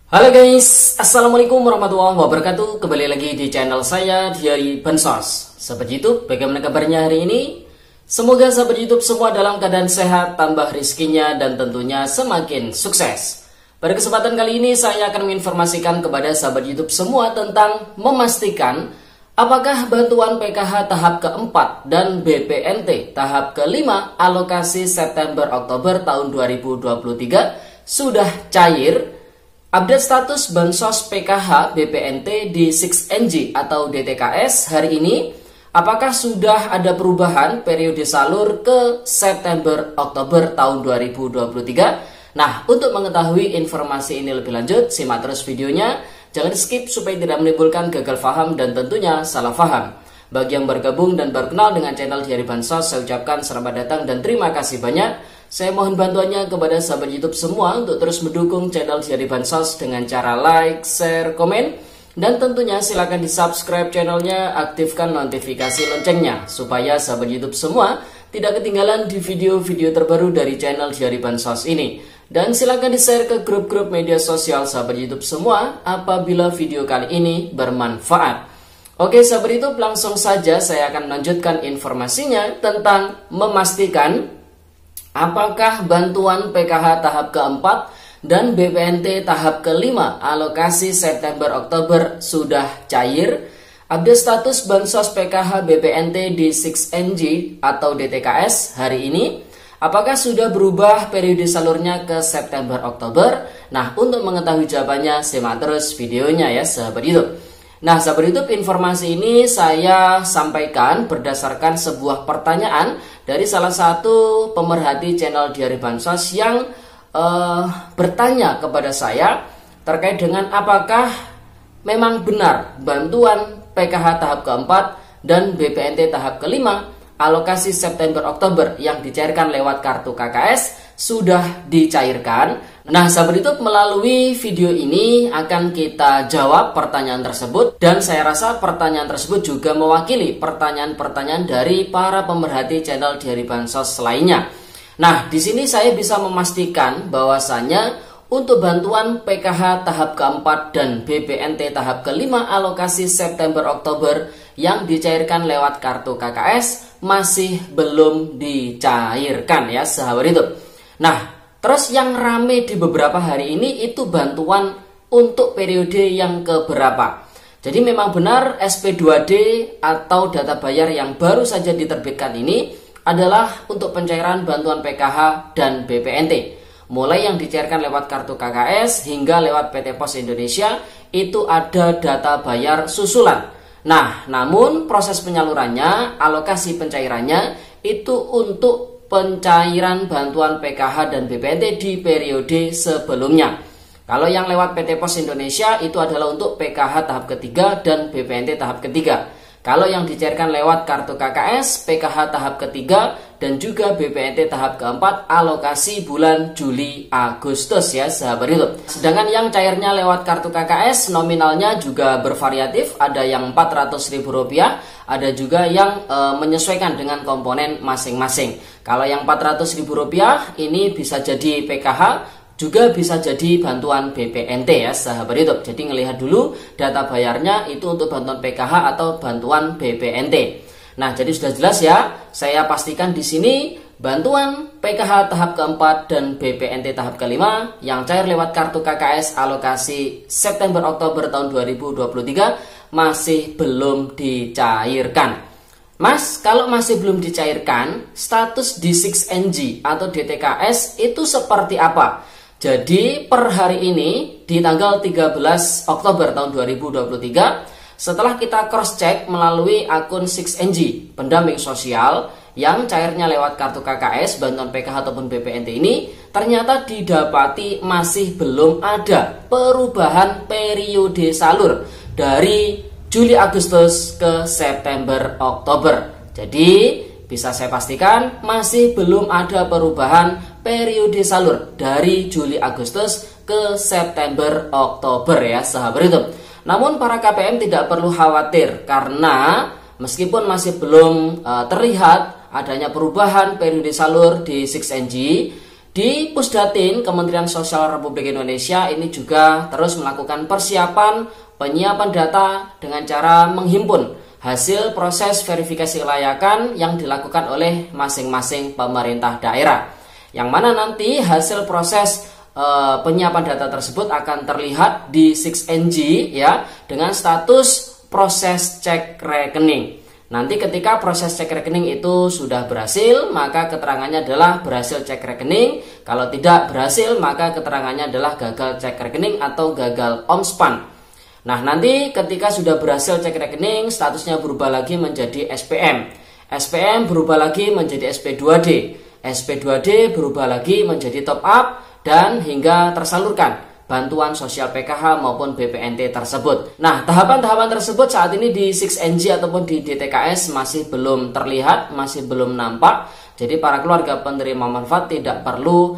Halo guys, Assalamualaikum warahmatullahi wabarakatuh. Kembali lagi di channel saya Diary Bansos. Sahabat YouTube, bagaimana kabarnya hari ini? Semoga sahabat YouTube semua dalam keadaan sehat, tambah rizkinya, dan tentunya semakin sukses. Pada kesempatan kali ini saya akan menginformasikan kepada sahabat YouTube semua tentang memastikan apakah bantuan PKH tahap keempat dan BPNT tahap kelima alokasi September-Oktober tahun 2023 sudah cair. Update status Bansos PKH BPNT di 6NG atau DTKS hari ini, apakah sudah ada perubahan periode salur ke September-Oktober tahun 2023? Nah, untuk mengetahui informasi ini lebih lanjut, simak terus videonya. Jangan skip supaya tidak menimbulkan gagal paham dan tentunya salah paham. Bagi yang bergabung dan baru kenal dengan channel Diary Bansos, saya ucapkan selamat datang dan terima kasih banyak. Saya mohon bantuannya kepada sahabat YouTube semua untuk terus mendukung channel Diary Bansos dengan cara like, share, komen, dan tentunya silakan di subscribe channelnya, aktifkan notifikasi loncengnya supaya sahabat YouTube semua tidak ketinggalan di video-video terbaru dari channel Diary Bansos ini. Dan silakan di share ke grup-grup media sosial sahabat YouTube semua apabila video kali ini bermanfaat. Oke sahabat YouTube, langsung saja saya akan melanjutkan informasinya tentang memastikan apakah bantuan PKH tahap keempat dan BPNT tahap kelima alokasi September-Oktober sudah cair? Update status Bansos PKH BPNT di 6NG atau DTKS hari ini, apakah sudah berubah periode salurnya ke September-Oktober? Nah, untuk mengetahui jawabannya, simak terus videonya ya sahabat YouTube. Nah, sahabat YouTube, informasi ini saya sampaikan berdasarkan sebuah pertanyaan dari salah satu pemerhati channel Diary Bansos yang bertanya kepada saya terkait dengan apakah memang benar bantuan PKH tahap keempat dan BPNT tahap kelima alokasi September-Oktober yang dicairkan lewat kartu KKS sudah dicairkan. Nah, sahabat YouTube, melalui video ini akan kita jawab pertanyaan tersebut, dan saya rasa pertanyaan tersebut juga mewakili pertanyaan-pertanyaan dari para pemerhati channel Diary Bansos lainnya. Nah, di sini saya bisa memastikan bahwasanya untuk bantuan PKH tahap keempat dan BPNT tahap kelima alokasi September-Oktober yang dicairkan lewat kartu KKS masih belum dicairkan ya sahabat YouTube. Nah, terus yang rame di beberapa hari ini itu bantuan untuk periode yang keberapa. Jadi memang benar SP2D atau data bayar yang baru saja diterbitkan ini adalah untuk pencairan bantuan PKH dan BPNT. Mulai yang dicairkan lewat kartu KKS hingga lewat PT Pos Indonesia itu ada data bayar susulan. Nah, namun proses penyalurannya, alokasi pencairannya itu untuk pencairan bantuan PKH dan BPNT di periode sebelumnya. Kalau yang lewat PT Pos Indonesia itu adalah untuk PKH tahap ketiga dan BPNT tahap ketiga. Kalau yang dicairkan lewat kartu KKS, PKH tahap ketiga dan juga BPNT tahap keempat alokasi bulan Juli Agustus ya sahabat YouTube. Sedangkan yang cairnya lewat kartu KKS nominalnya juga bervariatif, ada yang Rp400.000, ada juga yang menyesuaikan dengan komponen masing-masing. Kalau yang Rp400.000 ini bisa jadi PKH, juga bisa jadi bantuan BPNT ya sahabat YouTube. Jadi ngelihat dulu data bayarnya itu untuk bantuan PKH atau bantuan BPNT. Nah, jadi sudah jelas ya. Saya pastikan di sini bantuan PKH tahap keempat dan BPNT tahap kelima yang cair lewat kartu KKS alokasi September-Oktober tahun 2023 masih belum dicairkan. Mas, kalau masih belum dicairkan, status di 6NG atau DTKS itu seperti apa? Jadi per hari ini di tanggal 13 Oktober tahun 2023, setelah kita cross check melalui akun 6NG pendamping sosial yang cairnya lewat kartu KKS, bantuan PKH ataupun BPNT ini, ternyata didapati masih belum ada perubahan periode salur dari Juli Agustus ke September Oktober. Jadi bisa saya pastikan masih belum ada perubahan periode salur dari Juli Agustus ke September Oktober ya sahabat YouTube. Namun para KPM tidak perlu khawatir karena meskipun masih belum terlihat adanya perubahan periode salur di 6NG, Di Pusdatin Kementerian Sosial Republik Indonesia ini juga terus melakukan persiapan penyiapan data dengan cara menghimpun hasil proses verifikasi kelayakan yang dilakukan oleh masing-masing pemerintah daerah. Yang mana nanti hasil proses penyiapan data tersebut akan terlihat di 6NG ya, dengan status proses cek rekening. Nanti ketika proses cek rekening itu sudah berhasil, maka keterangannya adalah berhasil cek rekening. Kalau tidak berhasil, maka keterangannya adalah gagal cek rekening atau gagal omspan. Nah, nanti ketika sudah berhasil cek rekening, statusnya berubah lagi menjadi SPM. SPM berubah lagi menjadi SP2D. SP2D berubah lagi menjadi top up dan hingga tersalurkan bantuan sosial PKH maupun BPNT tersebut. Nah, tahapan-tahapan tersebut saat ini di 6NG ataupun di DTKS masih belum terlihat, masih belum nampak. Jadi para keluarga penerima manfaat tidak perlu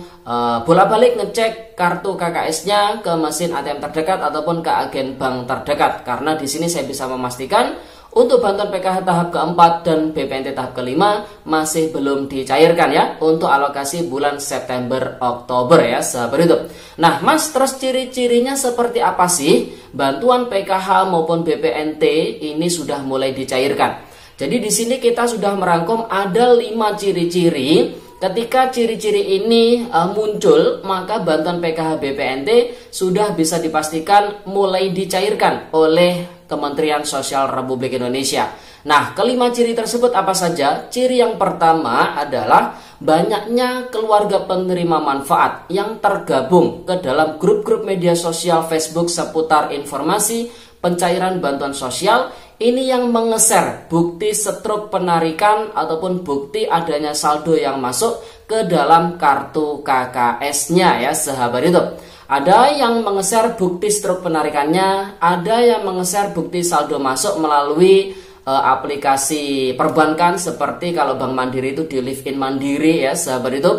bolak-balik ngecek kartu KKS-nya ke mesin ATM terdekat ataupun ke agen bank terdekat. Karena di sini saya bisa memastikan untuk bantuan PKH tahap keempat dan BPNT tahap kelima masih belum dicairkan ya, untuk alokasi bulan September Oktober ya sahabat YouTube. Nah, Mas, terus ciri-cirinya seperti apa sih bantuan PKH maupun BPNT ini sudah mulai dicairkan? Jadi di sini kita sudah merangkum ada 5 ciri-ciri. Ketika ciri-ciri ini muncul, maka bantuan PKH BPNT sudah bisa dipastikan mulai dicairkan oleh Kementerian Sosial Republik Indonesia. Nah, kelima ciri tersebut apa saja? Ciri yang pertama adalah banyaknya keluarga penerima manfaat yang tergabung ke dalam grup-grup media sosial Facebook seputar informasi pencairan bantuan sosial. Ini yang mengeser bukti setruk penarikan ataupun bukti adanya saldo yang masuk ke dalam kartu KKS-nya ya sahabat YouTube. Ada yang mengeser bukti struk penarikannya, ada yang mengeser bukti saldo masuk melalui aplikasi perbankan seperti kalau Bank Mandiri itu di Live in Mandiri ya sahabat itu.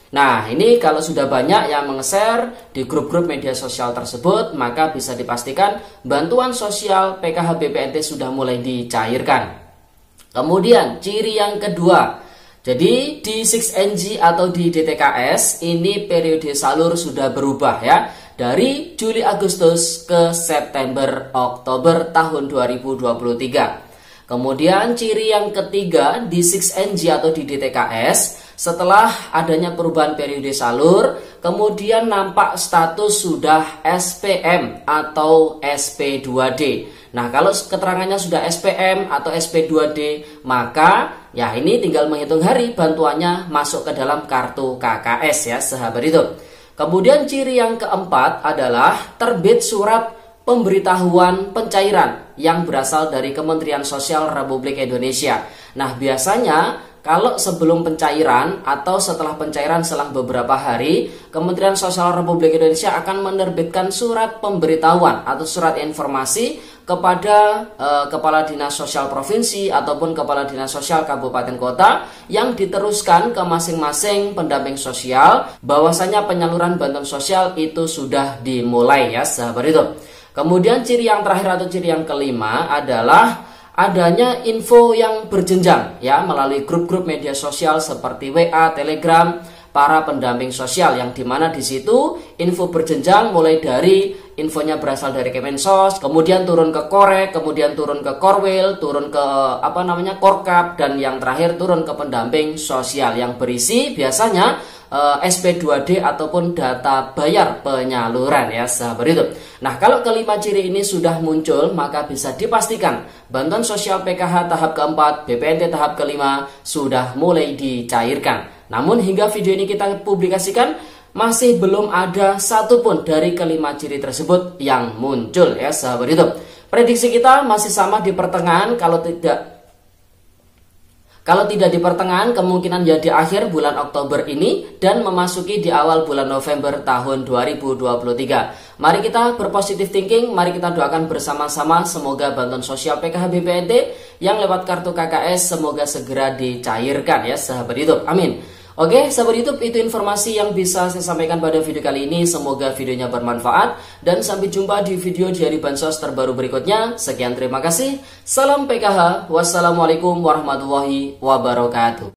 Nah, ini kalau sudah banyak yang mengeser di grup-grup media sosial tersebut, maka bisa dipastikan bantuan sosial PKH BPNT sudah mulai dicairkan. Kemudian ciri yang kedua, jadi di 6NG atau di DTKS ini periode salur sudah berubah ya, dari Juli Agustus ke September Oktober tahun 2023. Kemudian ciri yang ketiga di 6NG atau di DTKS, setelah adanya perubahan periode salur, kemudian nampak status sudah SPM atau SP2D. Nah, kalau keterangannya sudah SPM atau SP2D, maka ya ini tinggal menghitung hari bantuannya masuk ke dalam kartu KKS ya sahabat itu. Kemudian ciri yang keempat adalah terbit surat pemberitahuan pencairan yang berasal dari Kementerian Sosial Republik Indonesia. Nah, biasanya kalau sebelum pencairan atau setelah pencairan selang beberapa hari, Kementerian Sosial Republik Indonesia akan menerbitkan surat pemberitahuan atau surat informasi kepada Kepala Dinas Sosial Provinsi ataupun Kepala Dinas Sosial Kabupaten Kota yang diteruskan ke masing-masing pendamping sosial bahwasanya penyaluran bantuan sosial itu sudah dimulai ya sahabat itu. Kemudian ciri yang terakhir atau ciri yang kelima adalah adanya info yang berjenjang ya melalui grup-grup media sosial seperti WA, Telegram, para pendamping sosial yang dimana di situ info berjenjang mulai dari infonya berasal dari Kemensos, kemudian turun ke Korek, kemudian turun ke Korwil, turun ke Korkap, dan yang terakhir turun ke pendamping sosial yang berisi biasanya SP2D ataupun data bayar penyaluran ya sahabat itu. Nah, kalau kelima ciri ini sudah muncul, maka bisa dipastikan bantuan sosial PKH tahap keempat, BPNT tahap kelima sudah mulai dicairkan. Namun hingga video ini kita publikasikan, masih belum ada satupun dari kelima ciri tersebut yang muncul ya sahabat itu. Prediksi kita masih sama di pertengahan, kalau tidak di pertengahan, kemungkinan ya di akhir bulan Oktober ini dan memasuki di awal bulan November tahun 2023. Mari kita berpositif thinking, mari kita doakan bersama-sama semoga bantuan sosial PKH BPNT yang lewat kartu KKS semoga segera dicairkan ya sahabat YouTube. Amin. Oke, sahabat YouTube, itu informasi yang bisa saya sampaikan pada video kali ini. Semoga videonya bermanfaat dan sampai jumpa di video dari Bansos terbaru berikutnya. Sekian, terima kasih. Salam PKH. Wassalamualaikum warahmatullahi wabarakatuh.